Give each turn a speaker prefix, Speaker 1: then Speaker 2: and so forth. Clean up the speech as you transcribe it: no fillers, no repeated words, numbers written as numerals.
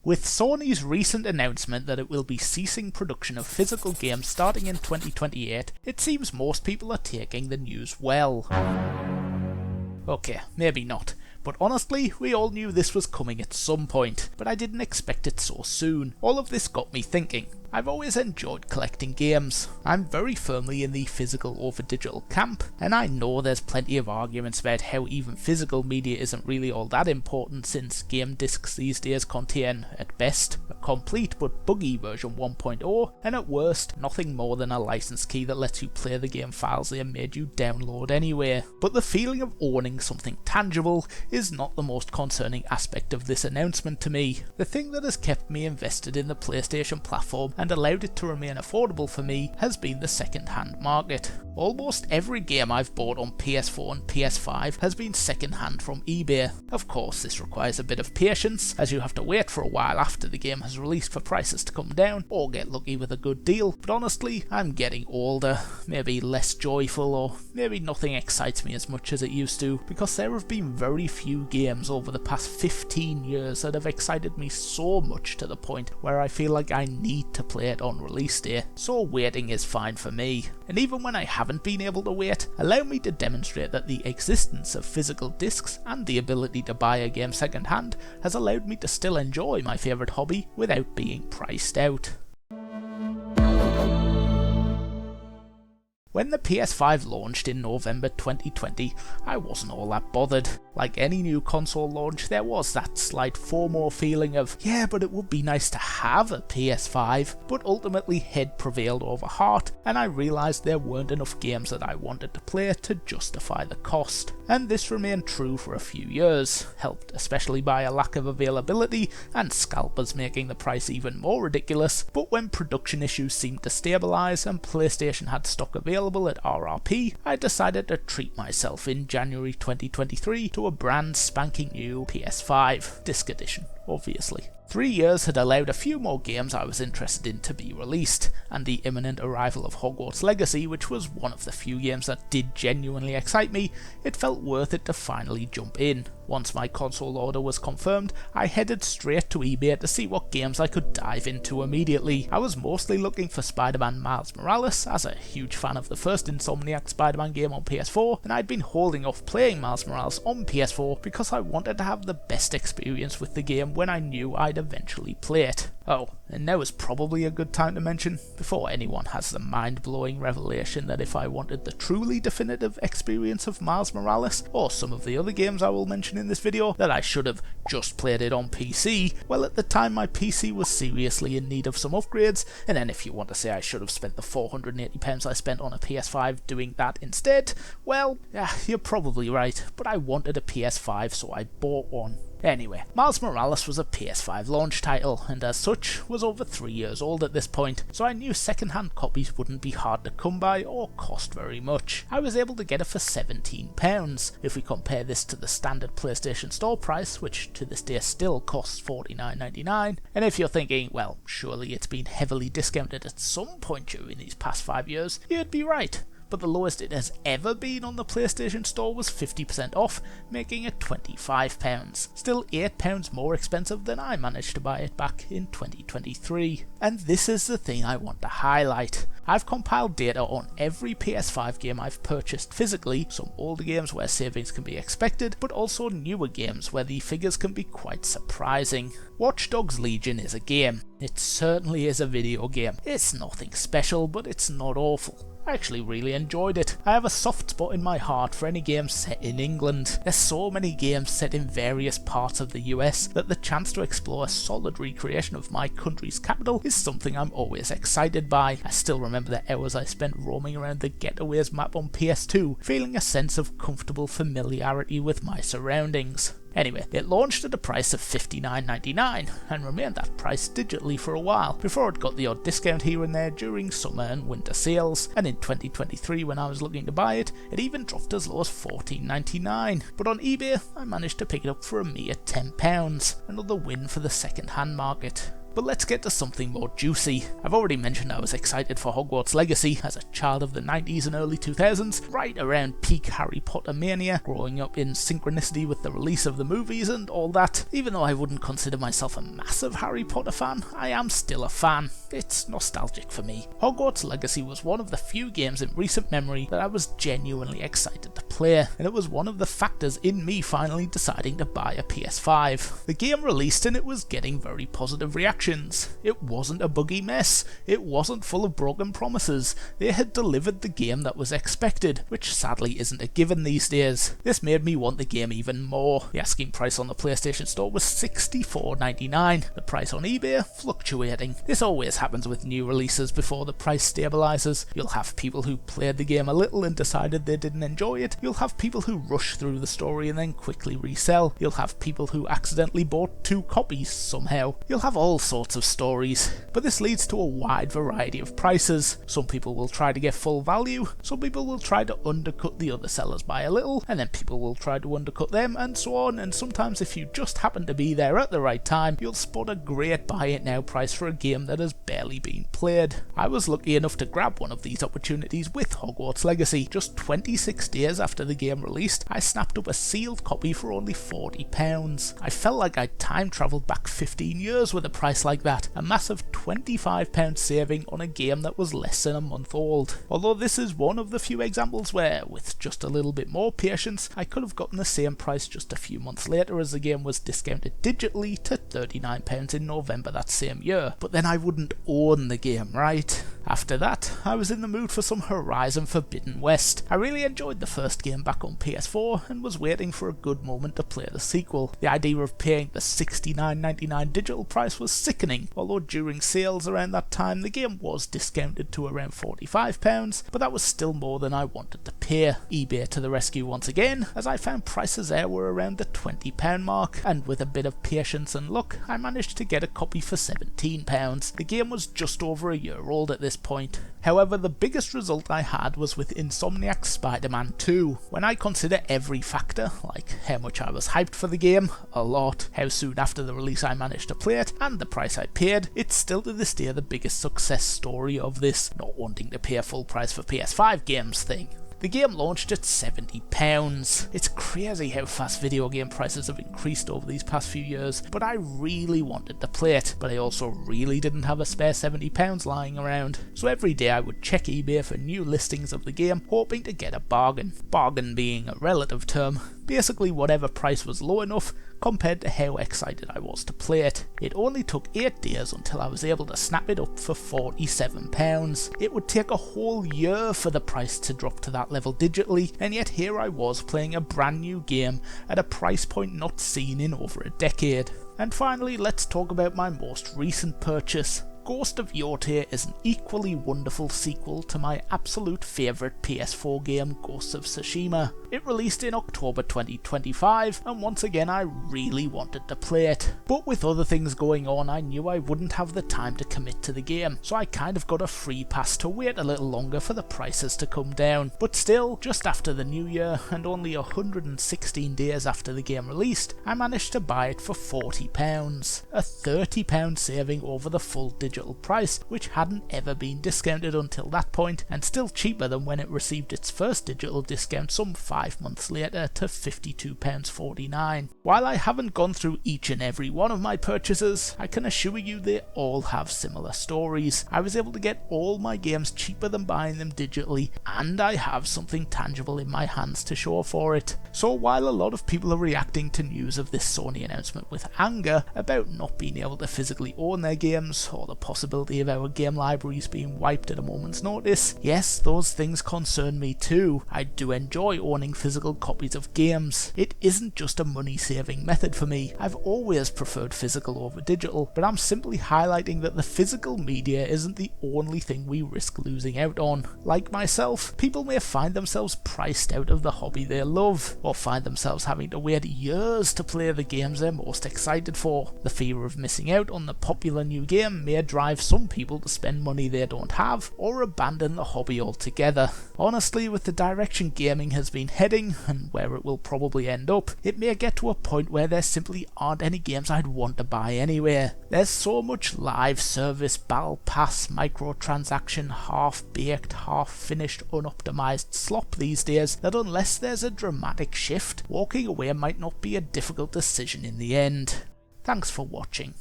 Speaker 1: With Sony's recent announcement that it will be ceasing production of physical games starting in 2028, it seems most people are taking the news well. Okay, maybe not. But honestly, we all knew this was coming at some point, but I didn't expect it so soon. All of this got me thinking. I've always enjoyed collecting games. I'm very firmly in the physical over digital camp, and I know there's plenty of arguments about how even physical media isn't really all that important, since game discs these days contain, at best, a complete but buggy version 1.0, and at worst, nothing more than a license key that lets you play the game files they made you download anyway. But the feeling of owning something tangible is not the most concerning aspect of this announcement to me. The thing that has kept me invested in the PlayStation platform and allowed it to remain affordable for me has been the second-hand market. Almost every game I've bought on PS4 and PS5 has been second-hand from eBay. Of course, this requires a bit of patience, as you have to wait for a while after the game has released for prices to come down, or get lucky with a good deal. But honestly, I'm getting older, maybe less joyful, or maybe nothing excites me as much as it used to, because there have been very few games over the past 15 years that have excited me so much to the point where I feel like I need to play it on release day. So waiting is fine for me. And even when I haven't been able to wait, allow me to demonstrate that the existence of physical discs and the ability to buy a game second hand has allowed me to still enjoy my favourite hobby without being priced out. When the PS5 launched in November 2020, I wasn't all that bothered. Like any new console launch, there was that slight FOMO feeling of, yeah, but it would be nice to have a PS5, but ultimately head prevailed over heart, and I realised there weren't enough games that I wanted to play to justify the cost. And this remained true for a few years, helped especially by a lack of availability and scalpers making the price even more ridiculous. But when production issues seemed to stabilise and PlayStation had stock available at RRP, I decided to treat myself in January 2023 to a brand spanking new PS5 disc edition, obviously. 3 years had allowed a few more games I was interested in to be released, and the imminent arrival of Hogwarts Legacy, which was one of the few games that did genuinely excite me, it felt worth it to finally jump in. Once my console order was confirmed, I headed straight to eBay to see what games I could dive into immediately. I was mostly looking for Spider-Man Miles Morales, as a huge fan of the first Insomniac Spider-Man game on PS4, and I'd been holding off playing Miles Morales on PS4 because I wanted to have the best experience with the game when I knew I'd eventually play it. Oh, and now is probably a good time to mention, before anyone has the mind-blowing revelation that if I wanted the truly definitive experience of Miles Morales, or some of the other games I will mention in this video, that I should have just played it on PC, well, at the time my PC was seriously in need of some upgrades, and then if you want to say I should have spent the £480 I spent on a PS5 doing that instead, well, yeah, you're probably right, but I wanted a PS5 so I bought one. Anyway, Miles Morales was a PS5 launch title, and as such was over 3 years old at this point, so I knew second-hand copies wouldn't be hard to come by or cost very much. I was able to get it for £17. If we compare this to the standard PlayStation Store price, which to this day still costs $49.99, and if you're thinking, well, surely it's been heavily discounted at some point during these past 5 years, you'd be right. But the lowest it has ever been on the PlayStation Store was 50% off, making it £25. Still £8 more expensive than I managed to buy it back in 2023. And this is the thing I want to highlight. I've compiled data on every PS5 game I've purchased physically, some older games where savings can be expected, but also newer games where the figures can be quite surprising. Watch Dogs Legion is a game. It certainly is a video game. It's nothing special, but it's not awful. I actually really enjoyed it. I have a soft spot in my heart for any game set in England. There's so many games set in various parts of the US that the chance to explore a solid recreation of my country's capital is something I'm always excited by. I still remember the hours I spent roaming around the Getaways map on PS2, feeling a sense of comfortable familiarity with my surroundings. Anyway, it launched at a price of $59.99 and remained that price digitally for a while, before it got the odd discount here and there during summer and winter sales, and in 2023 when I was looking to buy it, it even dropped as low as $14.99. But on eBay, I managed to pick it up for a mere £10, another win for the second-hand market. But let's get to something more juicy. I've already mentioned I was excited for Hogwarts Legacy as a child of the 90s and early 2000s, right around peak Harry Potter mania, growing up in synchronicity with the release of the movies and all that. Even though I wouldn't consider myself a massive Harry Potter fan, I am still a fan. It's nostalgic for me. Hogwarts Legacy was one of the few games in recent memory that I was genuinely excited to play, and it was one of the factors in me finally deciding to buy a PS5. The game released and it was getting very positive reactions. It wasn't a buggy mess, it wasn't full of broken promises, they had delivered the game that was expected, which sadly isn't a given these days. This made me want the game even more. The asking price on the PlayStation Store was $64.99, the price on eBay fluctuating. This always happens with new releases before the price stabilises. You'll have people who played the game a little and decided they didn't enjoy it, you'll have people who rush through the story and then quickly resell, you'll have people who accidentally bought 2 copies somehow. You'll have all sorts of stories, but this leads to a wide variety of prices. Some people will try to get full value, some people will try to undercut the other sellers by a little, and then people will try to undercut them, and so on, and sometimes if you just happen to be there at the right time, you'll spot a great buy it now price for a game that has barely been played. I was lucky enough to grab one of these opportunities with Hogwarts Legacy. Just 26 days after the game released, I snapped up a sealed copy for only £40. I felt like I'd time travelled back 15 years with a price like that, a massive £25 saving on a game that was less than a month old. Although this is one of the few examples where, with just a little bit more patience, I could have gotten the same price just a few months later as the game was discounted digitally to £39 in November that same year. But then I wouldn't own the game, right? After that, I was in the mood for some Horizon Forbidden West. I really enjoyed the first game back on PS4 and was waiting for a good moment to play the sequel. The idea of paying the $69.99 digital price was sickening, although during sales around that time the game was discounted to around £45, but that was still more than I wanted to pay. eBay to the rescue once again, as I found prices there were around the £20 mark, and with a bit of patience and luck, I managed to get a copy for £17. The game was just over a year old at this point. However, the biggest result I had was with Insomniac's Spider-Man 2. When I consider every factor, like how much I was hyped for the game, a lot, how soon after the release I managed to play it, and the price I paid, it's still to this day the biggest success story of this not wanting to pay a full price for PS5 games thing. The game launched at £70. It's crazy how fast video game prices have increased over these past few years, but I really wanted to play it, but I also really didn't have a spare £70 lying around. So every day I would check eBay for new listings of the game, hoping to get a bargain. Bargain being a relative term. Basically whatever price was low enough compared to how excited I was to play it. It only took 8 days until I was able to snap it up for £47. It would take a whole year for the price to drop to that level digitally, and yet here I was playing a brand new game at a price point not seen in over a decade. And finally, let's talk about my most recent purchase. Ghost of Yotei is an equally wonderful sequel to my absolute favourite PS4 game, Ghosts of Tsushima. It released in October 2025, and once again I really wanted to play it. But with other things going on, I knew I wouldn't have the time to commit to the game, so I kind of got a free pass to wait a little longer for the prices to come down. But still, just after the new year, and only 116 days after the game released, I managed to buy it for £40, a £30 saving over the full digital price, which hadn't ever been discounted until that point, and still cheaper than when it received its first digital discount some 5 months later to £52.49. While I haven't gone through each and every one of my purchases, I can assure you they all have similar stories. I was able to get all my games cheaper than buying them digitally, and I have something tangible in my hands to show for it. So while a lot of people are reacting to news of this Sony announcement with anger about not being able to physically own their games, or the possibility of our game libraries being wiped at a moment's notice, yes, those things concern me too. I do enjoy owning physical copies of games. It isn't just a money saving method for me. I've always preferred physical over digital, but I'm simply highlighting that the physical media isn't the only thing we risk losing out on. Like myself, people may find themselves priced out of the hobby they love, or find themselves having to wait years to play the games they're most excited for. The fear of missing out on the popular new game may drive some people to spend money they don't have, or abandon the hobby altogether. Honestly, with the direction gaming has been heading, and where it will probably end up, it may get to a point where there simply aren't any games I'd want to buy anyway. There's so much live service, battle pass, microtransaction, half-baked, half-finished, unoptimized slop these days that unless there's a dramatic shift, walking away might not be a difficult decision in the end. Thanks for watching.